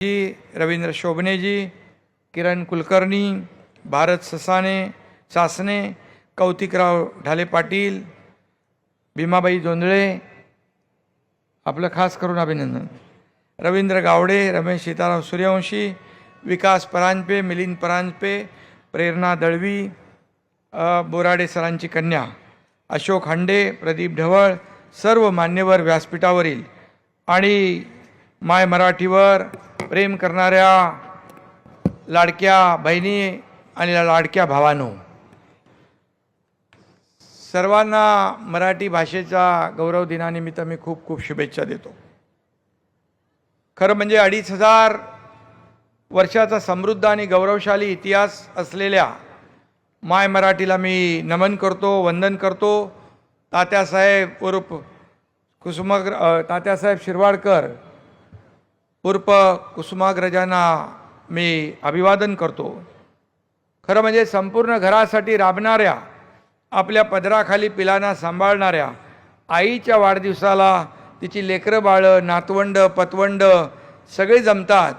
जी, रवींद्र शोभने जी, किरण कुलकर्णी, भारत सासने, कौतिकराव ढाले पाटील, भीमाबाई जोंधळे, आपलं खास करून अभिनंदन. रवींद्र गावडे, रमेश सीताराम सूर्यवंशी, विकास परांजपे, मिलिंद परांजपे, प्रेरणा दळवी, बोराडे सरांची कन्या, अशोक हांडे, प्रदीप ढवळ, सर्व मान्यवर व्यासपीठावरील आणि माय मराठीवर प्रेम करणाऱ्या लाडक्या बहिणी आणि लाडक्या भावांनो, सर्वांना मराठी भाषेच्या गौरव दिनानिमित्त मी खूप खूप शुभेच्छा देतो. खरं म्हणजे 2500 वर्षाचा समृद्ध आणि गौरवशाली इतिहास असलेल्या माय मराठीला मी नमन करतो, वंदन करतो. तात्यासाहेब उर्फ तात्यासाहेब शिरवाडकर उर्फ कुसुमाग्रजांना मी अभिवादन करतो. खरं म्हणजे संपूर्ण घरासाठी राबणाऱ्या, आपल्या पदराखाली पिलांना सांभाळणाऱ्या आईच्या वाढदिवसाला तिची लेकरं बाळं, नातवंड, पतवंड सगळे जमतात.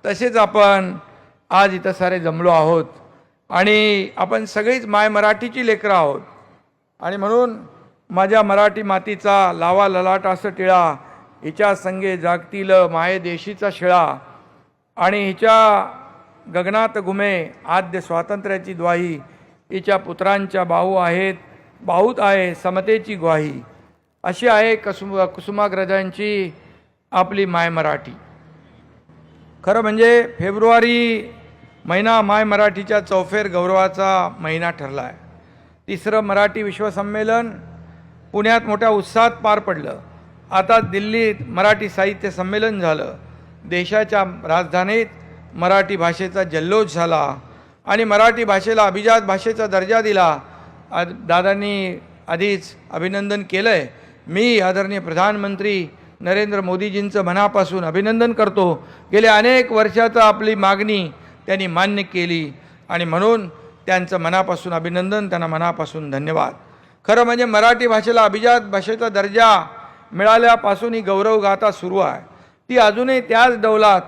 तसेच आपण आज इथं सारे जमलो आहोत आणि आपण सगळीच माय मराठीची लेकरं आहोत. आणि म्हणून माझ्या मराठी मातीचा लावा ललाटास टिळा, हिच्या संगे जागतील माये देशीचा शिळा, आणि हिच्या गगनात घुमे आद्य स्वातंत्र्याची द्वाही, हिच्या पुत्रांच्या बाहूत आहे समतेची ग्वाही. अशी आहे कुसुमाग्रजांची आपली माय मराठी. खरं म्हणजे फेब्रुवारी महिना माय मराठीच्या चौफेर गौरवाचा महिना ठरला आहे. 3रं मराठी विश्वसंमेलन पुण्यात मोठ्या उत्साहात पार पडलं. आता दिल्लीत मराठी साहित्य संमेलन झालं. देशाच्या राजधानीत मराठी भाषेचा जल्लोष झाला आणि मराठी भाषेला अभिजात भाषेचा दर्जा दिला. दादांनी आधीच अभिनंदन केलं आहे. मी आदरणीय प्रधानमंत्री नरेंद्र मोदीजींचं मनापासून अभिनंदन करतो. गेल्या अनेक वर्षाचा आपली मागणी त्यांनी मान्य केली आणि म्हणून त्यांचं मनापासून अभिनंदन, त्यांना मनापासून धन्यवाद. खरं म्हणजे मराठी भाषेला अभिजात भाषेचा दर्जा मिळाल्यापासून ही गौरवगाथा सुरू आहे. ती अजूनही त्याच डौलात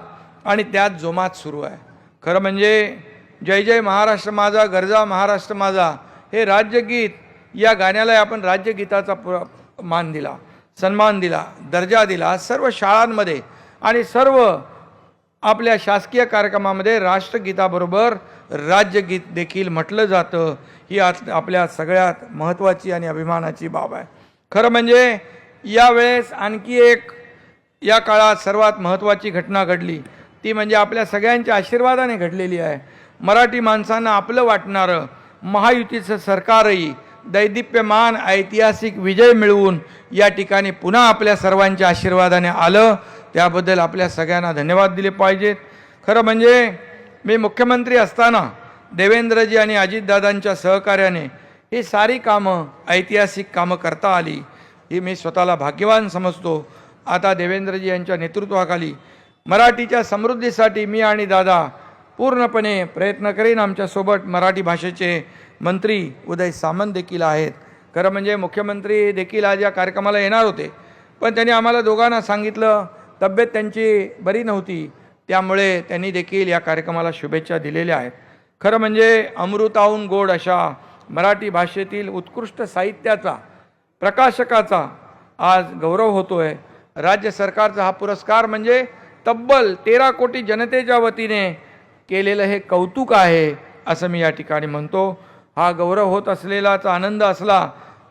आणि त्याच जोमात सुरू आहे. खरं म्हणजे जय जय महाराष्ट्र माझा, गरजा महाराष्ट्र माझा हे राज्यगीत, या गाण्याला आपण राज्यगीताचा मान दिला, सन्मान दिला, दर्जा दिला. सर्व शाळांमध्ये आणि सर्व आपल्या शासकीय कार्यक्रमामध्ये राष्ट्रगीताबरोबर राज्यगीत देखील म्हटलं जातं. ही आपल्या सगळ्यात महत्त्वाची आणि अभिमानाची बाब आहे. खरं म्हणजे यावेळेस आणखी एक या काळात सर्वात महत्त्वाची घटना घडली, ती म्हणजे आपल्या सगळ्यांच्या आशीर्वादाने घडलेली आहे. मराठी माणसांना आपलं वाटणारं महायुतीचं सरकारही दैदिप्यमान ऐतिहासिक विजय मिळवून या ठिकाणी पुन्हा आपल्या सर्वांच्या आशीर्वादाने आलं. त्याबद्दल आपल्या सगळ्यांना धन्यवाद दिले पाहिजेत. खरं म्हणजे मी मुख्यमंत्री असताना देवेंद्रजी आणि अजितदादांच्या सहकार्याने ही सारी कामं, ऐतिहासिक कामं करता आली. ही मी स्वतःला भाग्यवान समजतो. आता देवेंद्रजी यांच्या नेतृत्वाखाली मराठीच्या समृद्धीसाठी मी आणि दादा पूर्णपणे प्रयत्न करीन. आमच्यासोबत मराठी भाषेचे मंत्री उदय सामंत देखील आहेत. खरं म्हणजे मुख्यमंत्री देखील आज या कार्यक्रमाला येणार होते, पण त्यांनी आम्हाला दोघांना सांगितलं तब्येत त्यांची बरी नव्हती, त्यामुळे त्यांनी देखील या कार्यक्रमाला शुभेच्छा दिलेल्या आहेत. खरं म्हणजे अमृताहून गोड अशा मराठी भाषेतील उत्कृष्ट साहित्याचा, प्रकाशकाचा आज गौरव होतो आहे. राज्य सरकारचा हा पुरस्कार म्हणजे तब्बल 13 कोटी जनतेच्या वतीने केलेलं हे कौतुक आहे असं मी या ठिकाणी म्हणतो. हा गौरव होत असलेलाचा आनंद असला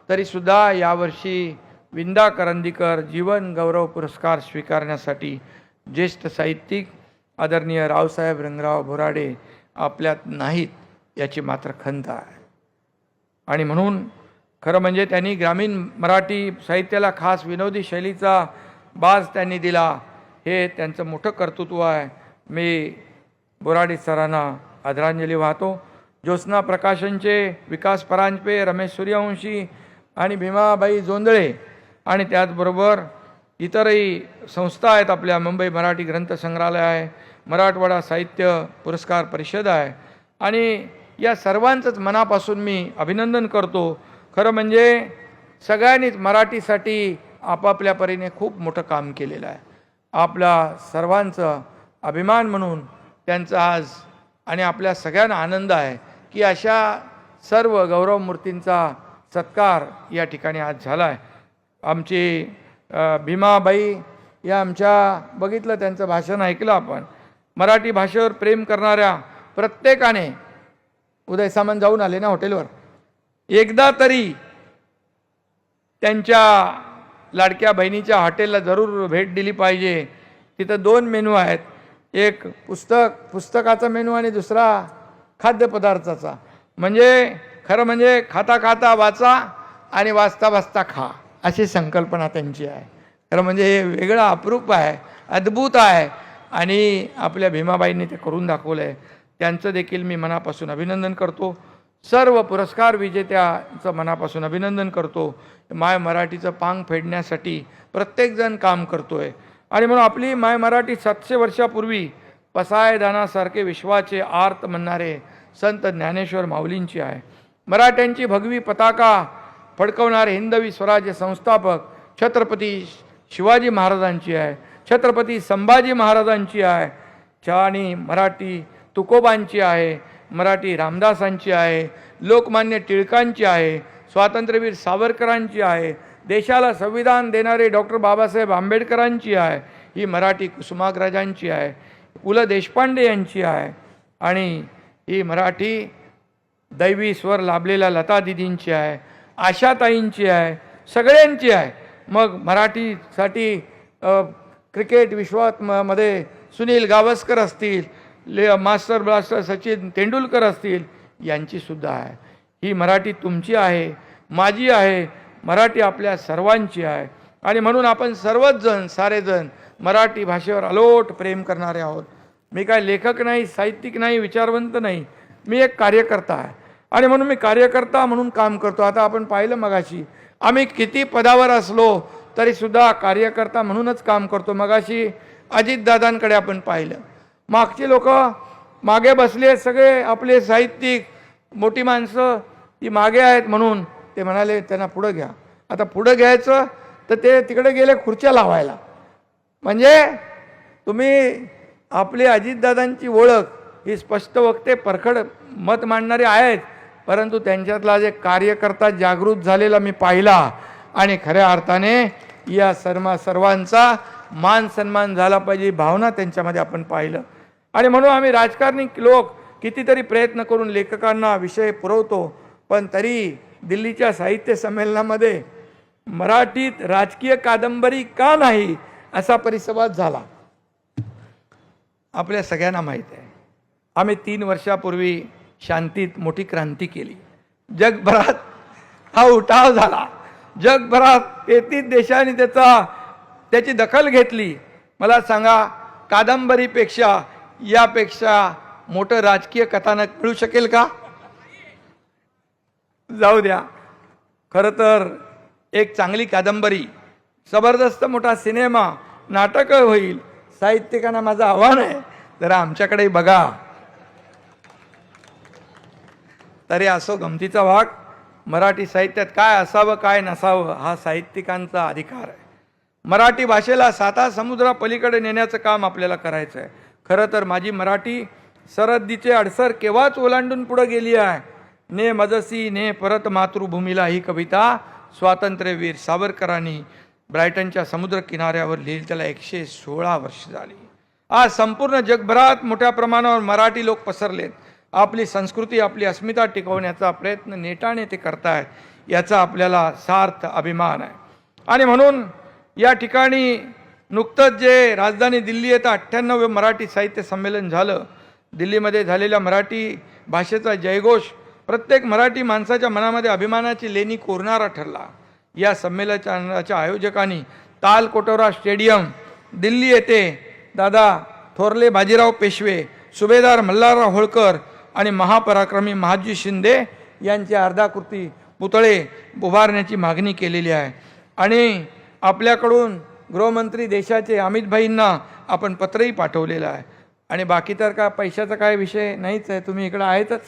तरीसुद्धा यावर्षी विंदा करंदीकर जीवन गौरव पुरस्कार स्वीकारण्यासाठी ज्येष्ठ साहित्यिक आदरणीय रावसाहेब रंगराव बोराडे आपल्यात नाहीत याची मात्र खंत आहे. आणि म्हणून खरं म्हणजे त्यांनी ग्रामीण मराठी साहित्याला खास विनोदी शैलीचा बाज त्यांनी दिला. हे त्यांचं मोठं कर्तृत्व आहे. मी बोराडे सरांना आदरांजली वाहतो. ज्योत्स्ना प्रकाशनचे विकास परांजपे, रमेश सूर्यवंशी आणि भीमाबाई जोंधळे आणि त्याचबरोबर इतरही संस्था आहेत. आपल्या मुंबई मराठी ग्रंथ संग्रहालय आहे, मराठवाडा साहित्य पुरस्कार परिषद आहे, आणि या सर्वांचंच मनापासून मी अभिनंदन करतो. खरं म्हणजे सगळ्यांनीच मराठीसाठी आपापल्या परीने खूप मोठं काम केलेलं आहे. आपल्या सर्वांचं अभिमान म्हणून त्यांचं आज आणि आपल्या सगळ्यांना आनंद आहे की अशा सर्व गौरवमूर्तींचा सत्कार या ठिकाणी आज झाला आहे. आमची भीमाबाई या आमच्या बघितलं, त्यांचं भाषण ऐकलं आपण. मराठी भाषेवर प्रेम करणाऱ्या प्रत्येकाने, उदय सामंत जाऊन आले ना हॉटेलवर, एकदा तरी त्यांच्या लाडक्या बहिणीच्या हॉटेलला जरूर भेट दिली पाहिजे. तिथं 2 मेनू आहेत, एक पुस्तकाचा मेनू आणि दुसरा खाद्यपदार्थाचा. म्हणजे खरं म्हणजे खाता खाता वाचा आणि वाचता वाचता खा, अशी संकल्पना त्यांची आहे. खरं म्हणजे हे वेगळं अप्रूप आहे, अद्भुत आहे आणि आपल्या भीमाबाईंनी ते करून दाखवलं आहे. त्यांचं देखील मी मनापासून अभिनंदन करतो. सर्व पुरस्कार विजेत्यांचं मनापासून अभिनंदन करतो. माय मराठीचं पांग फेडण्यासाठी प्रत्येकजण काम करतो आहे आणि म्हणून आपली माय मराठी 700 वर्षापूर्वी पसायदानासारखे विश्वाचे आर्त म्हणणारे संत ज्ञानेश्वर माऊलींची आहे. मराठ्यांची भगवी पताका फडकवणारे हिंदवी स्वराज्य संस्थापक छत्रपती शिवाजी महाराजांची आहे, छत्रपती संभाजी महाराजांची आहे आणि मराठी तुकोबांची आहे, मराठी रामदासांची आहे, लोकमान्य टिळकांची आहे, स्वातंत्र्यवीर सावरकरांची आहे, देशाला संविधान देणारे डॉक्टर बाबासाहेब आंबेडकरांची आहे, ही मराठी कुसुमाग्रजांची आहे, पु ल देशपांडे यांची आहे आणि ही मराठी दैवी स्वर लाभलेल्या लता दिदींची आहे, आशाताईंची आहे, सगळ्यांची आहे. मग मराठीसाठी क्रिकेट विश्वात मध्ये सुनील गावस्कर असतील, मास्टर ब्लास्टर सचिन तेंडुलकर असतील, यांचीसुद्धा आहे. ही मराठी तुमची आहे, माझी आहे, मराठी आपल्या सर्वांची आहे आणि म्हणून आपण सर्वच जण सारेजण मराठी भाषेवर अलोट प्रेम करणारे आहोत. मी काय लेखक नाही, साहित्यिक नाही, विचारवंत नाही, मी एक कार्यकर्ता आहे आणि म्हणून मी कार्यकर्ता म्हणून काम करतो. आता आपण पाहिलं मगाशी, आम्ही किती पदावर असलो तरीसुद्धा कार्यकर्ता म्हणूनच काम करतो. मगाशी अजितदादांकडे आपण पाहिलं, मागची लोक मागे बसले, सगळे आपले साहित्यिक मोठी माणसं ती मागे आहेत म्हणून ते म्हणाले त्यांना पुढं घ्या. आता पुढं घ्यायचं तर ते तिकडे गेले खुर्च्या लावायला. म्हणजे तुम्ही आपले अजितदादांची ओळख ही स्पष्ट वक्ते परखड मत मांडणारे आहेत, परंतु त्यांच्यातला जे कार्यकर्ता जागृत झालेला मी पाहिला आणि खऱ्या अर्थाने या सर्वांचा मान सन्मान झाला पाहिजे भावना त्यांच्यामध्ये आपण पाहिलं. आणि म्हणून आम्ही राजकारणी लोक कितीतरी प्रयत्न करून लेखकांना विषय पुरवतो, पण तरी दिल्लीच्या साहित्य संमेलनामध्ये मराठीत राजकीय कादंबरी का नाही असा परिसंवाद झाला. आपल्या सगळ्यांना माहीत आहे, आम्ही 3 वर्षापूर्वी शांतीत मोठी क्रांती केली. जगभरात हा उठाव झाला, जगभरात 33 देशांनी त्याची दखल घेतली. मला सांगा, कादंबरीपेक्षा यापेक्षा मोठं राजकीय कथानक मिळू शकेल का? जाऊ द्या. खरं तर एक चांगली कादंबरी, जबरदस्त मोठा सिनेमा, नाटक होईल. साहित्यिकांना माझं आव्हान आहे, जरा आमच्याकडे बघा. तरी असो, गमतीचा भाग, मराठी साहित्यात काय असावं काय नसावं हा साहित्यिकांचा अधिकार आहे. मराठी भाषेला 7 समुद्रापलीकडे नेण्याचं काम आपल्याला करायचं आहे. खरं तर माझी मराठी सरहद्दीचे अडसर केव्हाच ओलांडून पुढे गेली आहे. ने मजसी ने परत मातृभूमीला ही कविता स्वातंत्र्यवीर सावरकरांनी ब्रायटनच्या समुद्र किनाऱ्यावर लिहिली. त्याला 116 वर्ष झाली. आज संपूर्ण जगभरात मोठ्या प्रमाणावर मराठी लोक पसरलेत. आपली संस्कृती, आपली अस्मिता टिकवण्याचा प्रयत्न नेटाने ते करतायत, याचा आपल्याला सार्थ अभिमान आहे. आणि म्हणून या ठिकाणी नुकतंच जे राजधानी दिल्ली येथे 98 मराठी साहित्य संमेलन झालं. दिल्लीमध्ये झालेल्या मराठी भाषेचा जयघोष प्रत्येक मराठी माणसाच्या मनामध्ये अभिमानाची लेणी कोरणारा ठरला. या संमेलनाच्या आयोजकांनी तालकोटोरा स्टेडियम दिल्ली येथे दादा थोरले बाजीराव पेशवे, सुभेदार मल्हारराव होळकर आणि महापराक्रमी महाजी शिंदे यांचे अर्धाकृती पुतळे उभारण्याची मागणी केलेली आहे. आणि आपल्याकडून गृहमंत्री देशाचे अमित भाईंना आपण पत्रही पाठवलेलं आहे. आणि बाकी तर का पैशाचा काय विषय नाहीच आहे, तुम्ही इकडं आहेतच.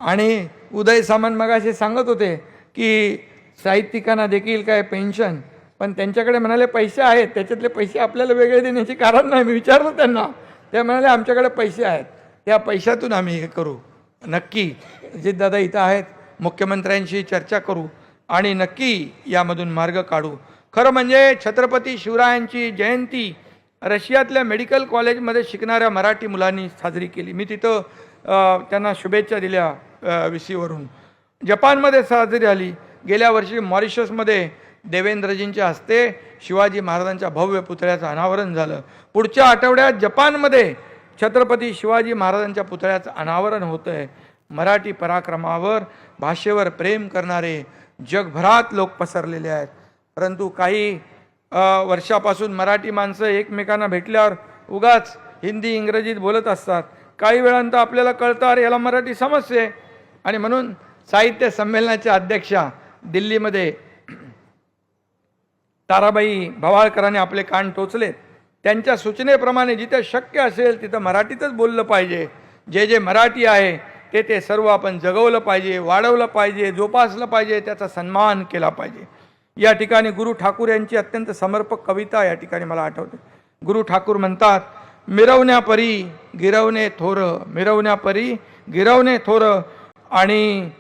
आणि उदय सामंत मगाशी सांगत होते की साहित्यिकांना देखील काय पेन्शन, पण त्यांच्याकडे म्हणाले पैसे आहेत, त्याच्यातले पैसे आपल्याला वेगळे देण्याचे कारण नाही. मी विचारलं त्यांना, ते म्हणाले आमच्याकडे पैसे आहेत, त्या पैशातून आम्ही हे करू. नक्की अजितदादा इथं आहेत, मुख्यमंत्र्यांशी चर्चा करू आणि नक्की यामधून मार्ग काढू. खरं म्हणजे छत्रपती शिवरायांची जयंती रशियातल्या मेडिकल कॉलेजमध्ये शिकणाऱ्या मराठी मुलांनी साजरी केली. मी तिथं त्यांना शुभेच्छा दिल्या विसीवरून. जपानमध्ये साजरी झाली. गेल्या वर्षी मॉरिशसमध्ये देवेंद्रजींच्या हस्ते शिवाजी महाराजांच्या भव्य पुतळ्याचं अनावरण झालं. पुढच्या आठवड्यात जपानमध्ये छत्रपती शिवाजी महाराजांच्या पुतळ्याचं अनावरण होतं आहे. मराठी पराक्रमावर, भाषेवर प्रेम करणारे जगभरात लोक पसरलेले आहेत. परंतु काही वर्षापासून मराठी माणसं एकमेकांना भेटल्यावर उगाच हिंदी इंग्रजीत बोलत असतात. काही वेळांतर आपल्याला कळतं अरे याला मराठी समजते. आणि म्हणून साहित्य संमेलनाच्या अध्यक्षा दिल्लीमध्ये ताराबाई भवाळकरांनी आपले कान टोचलेत. त्यांच्या सूचनेप्रमाणे जिथे शक्य असेल तिथं मराठीतच बोललं पाहिजे. जे जे मराठी आहे ते सर्व आपण जगवलं पाहिजे, वाढवलं पाहिजे, जोपासलं पाहिजे, त्याचा सन्मान केला पाहिजे. या ठिकाणी गुरु ठाकूर यांची अत्यंत समर्पक कविता या ठिकाणी मला आठवते. गुरु ठाकूर म्हणतात, मिरवण्यापरी गिरवणे थोर, मिरवण्यापरी गिरवणे थोर, आणि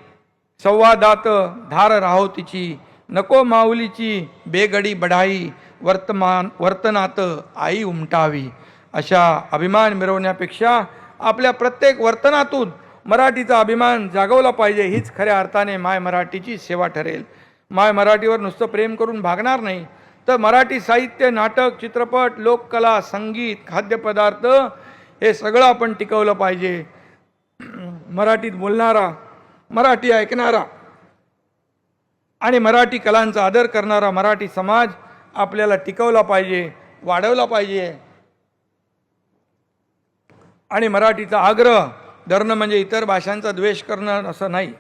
संवादात धार राहो तिची, नको माऊलीची बेगडी बढाई, वर्तनात आई उमटावी. अशा अभिमान मिरवण्यापेक्षा आपल्या प्रत्येक वर्तनातून मराठीचा अभिमान जागवला पाहिजे. हीच खऱ्या अर्थाने माय मराठीची सेवा ठरेल. माय मराठीवर नुसतं प्रेम करून भागणार नाही, तर मराठी साहित्य, नाटक, चित्रपट, लोककला, संगीत, खाद्यपदार्थ हे सगळं आपण टिकवलं पाहिजे. मराठीत बोलणारा, मराठी ऐकणारा आणि मराठी कलांचा आदर करणारा मराठी समाज आपल्याला टिकवला पाहिजे, वाढवला पाहिजे. आणि मराठीचा आग्रह धरणं म्हणजे इतर भाषांचा द्वेष करणं असं नाही.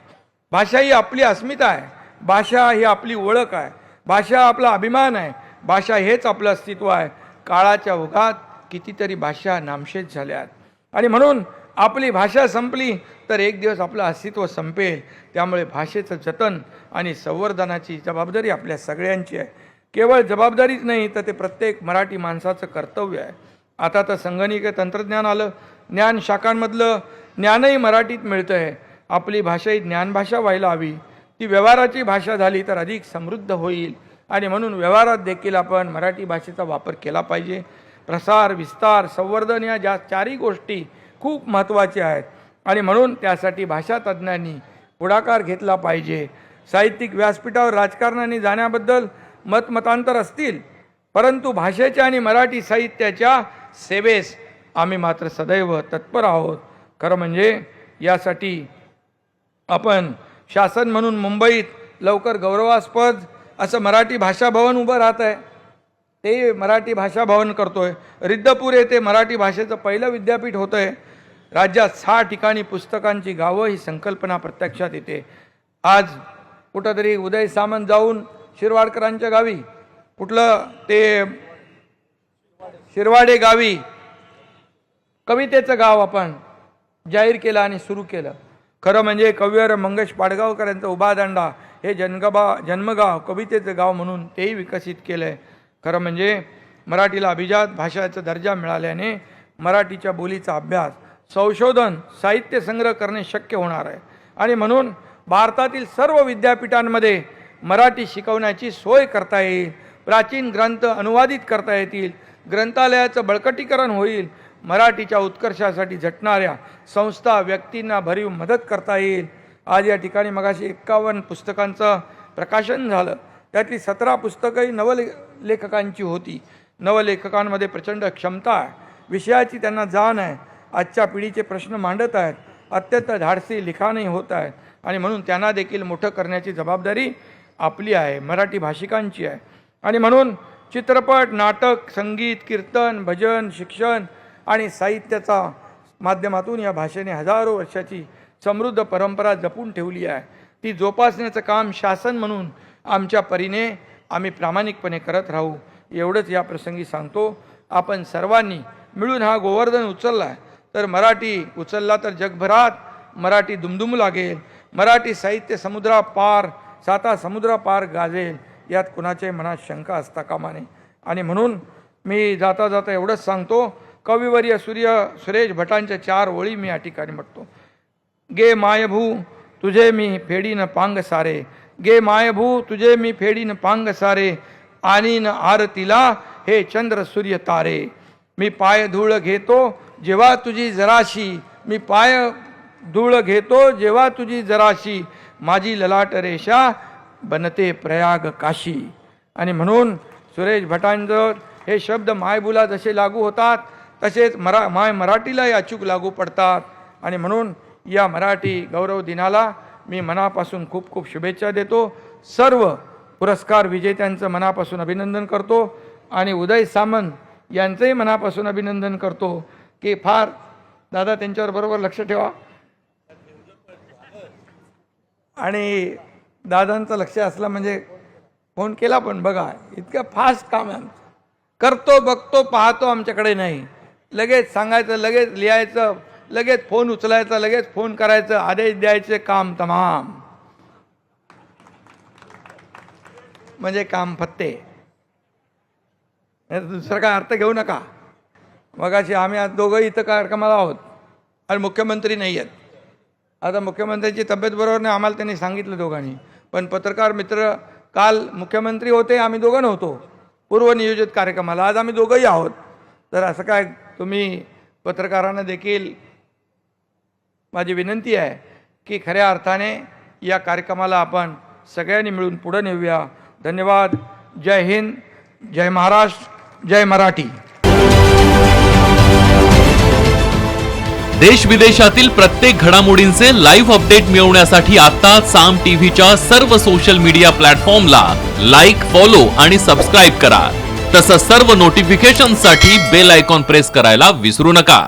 भाषा ही आपली अस्मिता आहे, भाषा ही आपली ओळख आहे, भाषा आपला अभिमान आहे, भाषा हेच आपलं अस्तित्व आहे. काळाच्या ओघात कितीतरी भाषा नामशेष झाल्या आहेत आणि म्हणून आपली भाषा संपली तर एक दिवस आपलं अस्तित्व संपेल. त्यामुळे भाषेचं जतन आणि संवर्धनाची जबाबदारी आपल्या सगळ्यांची आहे. केवळ जबाबदारीच नाही तर ते प्रत्येक मराठी माणसाचं कर्तव्य आहे. आता तर संगणकीय तंत्रज्ञान आलं, ज्ञान शाखांमधलं ज्ञानही मराठीत मिळतं आहे. आपली भाषा ही ज्ञानभाषा व्हायला हवी. ती व्यवहाराची भाषा झाली तर अधिक समृद्ध होईल आणि म्हणून व्यवहारात देखील आपण मराठी भाषेचा वापर केला पाहिजे. प्रसार, विस्तार, संवर्धन या ज्या चारही गोष्टी खूप महत्त्वाच्या आहेत आणि म्हणून त्यासाठी भाषा तज्ज्ञांनी पुढाकार घेतला पाहिजे. साहित्यिक व्यासपीठावर राजकारणाने जाण्याबद्दल मतमतांतर असतील, परंतु भाषेच्या आणि मराठी साहित्याच्या सेवेस आम्ही मात्र सदैव तत्पर आहोत. खरं म्हणजे यासाठी आपण शासन म्हणून मुंबईत लवकर गौरवास्पद असं मराठी भाषा भवन उभं राहत आहे. ते मराठी भाषा भवन करतोय. रिद्धपूर येथे मराठी भाषेचं पहिलं विद्यापीठ होतं आहे. राज्यात 6 ठिकाणी पुस्तकांची गावं ही संकल्पना प्रत्यक्षात येते. आज कुठंतरी उदय सामंत जाऊन शिरवाडकरांच्या गावी, कुठलं ते शिरवाडे गावी कवितेचं गाव आपण जाहीर केलं आणि सुरू केलं. खरं म्हणजे कविवर मंगेश पाडगावकर यांचा उभादांडा हे जन्मगाव कवितेचं गाव म्हणून तेही विकसित केलं आहे. खरं म्हणजे मराठीला अभिजात भाषेचा दर्जा मिळाल्याने मराठीच्या बोलीचा अभ्यास, संशोधन, साहित्य संग्रह करणे शक्य होणार आहे आणि म्हणून भारतातील सर्व विद्यापीठांमध्ये मराठी शिकवण्याची सोय करता येईल. प्राचीन ग्रंथ अनुवादित करता येतील. ग्रंथालयाचं बळकटीकरण होईल. मराठीच्या उत्कर्षासाठी झटणाऱ्या संस्था, व्यक्तींना भरीव मदत करता येईल. आज या ठिकाणी मगाशी 51 पुस्तकांचं प्रकाशन झालं. त्यातली 17 पुस्तकंही नवलेखकांची होती. नवलेखकांमध्ये प्रचंड क्षमता आहे, विषयाची त्यांना जाण आहे, आजच्या पिढीचे प्रश्न मांडत आहेत, अत्यंत धाडसी लिखाणही होत आहेत आणि म्हणून त्यांना देखील मोठं करण्याची जबाबदारी आपली आहे, मराठी भाषिकांची आहे. आणि म्हणून चित्रपट, नाटक, संगीत, कीर्तन, भजन, शिक्षण आणि साहित्याच्या माध्यमातून या भाषेने हजारो वर्षाची समृद्ध परंपरा जपून ठेवली आहे. ती जोपासण्याचं काम शासन म्हणून आमच्या परीने आम्ही प्रामाणिकपणे करत राहू, एवढंच या प्रसंगी सांगतो. आपण सर्वांनी मिळून हा गोवर्धन उचलला आहे तर मराठी उचलला तर जगभरात मराठी दुमदुमू लागेल. मराठी साहित्य समुद्रापार, 7 समुद्रापार गाजेल. यात कुणाच्याही मनात शंका असता कामा नये. आणि म्हणून मी जाता जाता एवढंच सांगतो, कविवर्य सुरेश भटांच्या 4 ओळी मी या ठिकाणी म्हणतो. गे मायभू तुझे मी फेडीन पांग सारे, गे मायभू तुझे मी फेडीन पांग सारे, आणीन आरतीला हे चंद्र सूर्य तारे. मी पाय धूळ घेतो जेव्हा तुझी जराशी, मी पाय धूळ घेतो जेव्हा तुझी जराशी, माझी ललाट रेषा बनते प्रयाग काशी. आणि म्हणून सुरेश भटांचं हे शब्द मायबुला जसे लागू होतात तसेच मराठीलाही अचूक लागू पडतात. आणि म्हणून या मराठी गौरव दिनाला मी मनापासून खूप खूप शुभेच्छा देतो. सर्व पुरस्कार विजेत्यांचं मनापासून अभिनंदन करतो आणि उदय सामंत यांचंही मनापासून अभिनंदन करतो की फार दादा त्यांच्यावर बरोबर लक्ष ठेवा. आणि दादांचं लक्ष असलं म्हणजे फोन केला, पण बघा इतकं फास्ट काम आहे आमचं. करतो बघतो पाहतो आमच्याकडे नाही. लगेच सांगायचं, लगेच लिहायचं, लगेच फोन उचलायचा, लगेच फोन करायचं, आदेश द्यायचे, काम तमाम, म्हणजे काम फत्ते. दुसरा काय अर्थ घेऊ नका. मगाशी आम्ही आज दोघंही इथं कार्यक्रमाला आहोत आणि मुख्यमंत्री नाही आहेत. आता मुख्यमंत्र्यांची तब्येत बरोबर नाही आम्हाला त्यांनी सांगितलं दोघांनी, पण पत्रकार मित्र काल मुख्यमंत्री होते, आम्ही दोघं नव्हतो पूर्वनियोजित कार्यक्रमाला, आज आम्ही दोघंही आहोत. तर असं काय, तुम्ही पत्रकारांना देखील माझी विनंती आहे की खऱ्या अर्थाने या कार्यक्रमाला आपण सगळ्यांनी मिळून पुढे नेऊया. धन्यवाद. जय हिंद, जय महाराष्ट्र, जय मराठी. देश विदेशातील प्रत्येक घडामोडींचे लाईव्ह अपडेट मिळवण्यासाठी आता साम टीव्हीच्या सर्व सोशल मीडिया प्लॅटफॉर्मला लाईक, फॉलो आणि सबस्क्राईब करा. तसंच सर्व नोटिफिकेशनसाठी बेल आयकॉन प्रेस करायला विसरू नका.